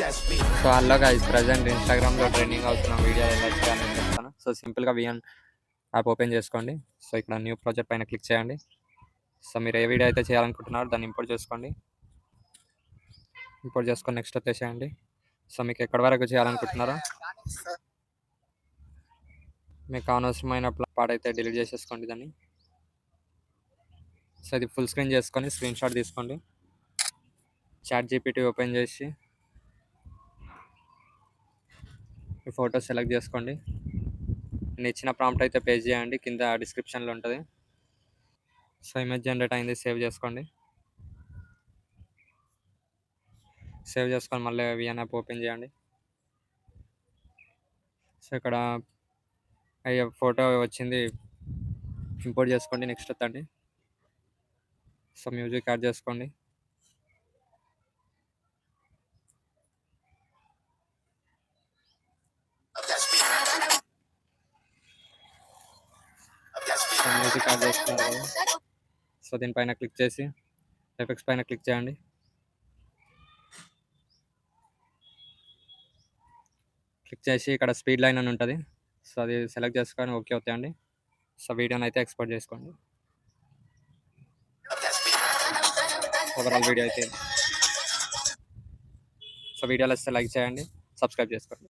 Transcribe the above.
So hello guys, present ఇన్స్టాగ్రామ్లో trending అవుతున్న video ఎలా చేయాలని చెప్తాను. సో సింపుల్గా విఎన్ యాప్ ఓపెన్ చేసుకోండి. సో ఇక్కడ న్యూ ప్రాజెక్ట్ పైన క్లిక్ చేయండి. సో మీరు ఏ వీడియో అయితే చేయాలనుకుంటున్నారో దాన్ని ఇంపోర్ట్ చేసుకోండి. ఇంపోర్ట్ చేసుకొని నెక్స్ట్ వచ్చేసేయండి. సో మీకు ఎక్కడి వరకు చేయాలనుకుంటున్నారో మీకు అనవసరమైన పార్ట్ అయితే డిలీట్ చేసేసుకోండి దాన్ని. సో ఇది ఫుల్ స్క్రీన్ చేసుకొని స్క్రీన్ షాట్ తీసుకోండి. చాట్ జీపీటీ ఓపెన్ చేసి మీ ఫోటో సెలెక్ట్ చేసుకోండి. నేను ఇచ్చిన ప్రాంప్ట్ అయితే పేస్ట్ చేయండి, కింద డిస్క్రిప్షన్లో ఉంటుంది. సో ఇమేజ్ జనరేట్ అయింది, సేవ్ చేసుకోండి. సేవ్ చేసుకొని మళ్ళీ విఎన్ యాప్ ఓపెన్ చేయండి. సో ఇక్కడ అయ్యే ఫోటో వచ్చింది, ఇంపోర్ట్ చేసుకోండి. నెక్స్ట్ వద్దండి. సో మ్యూజిక్ యాడ్ చేసుకోండి. సో మ్యూజిక్ యాడ్ చేసుకున్నారు. సో దీనిపైన క్లిక్ చేసి ఎఫెక్ట్స్ పైన క్లిక్ చేయండి. క్లిక్ చేసి ఇక్కడ స్పీడ్ లైన్ అని ఉంటుంది. సో అది సెలెక్ట్ చేసుకొని ఓకే అవుతాయండి. సో వీడియోని అయితే ఎక్స్పోర్ట్ చేసుకోండి. ఓవరాల్ వీడియో అయితే సో వీడియోలో వస్తే లైక్ చేయండి, సబ్స్క్రైబ్ చేసుకోండి.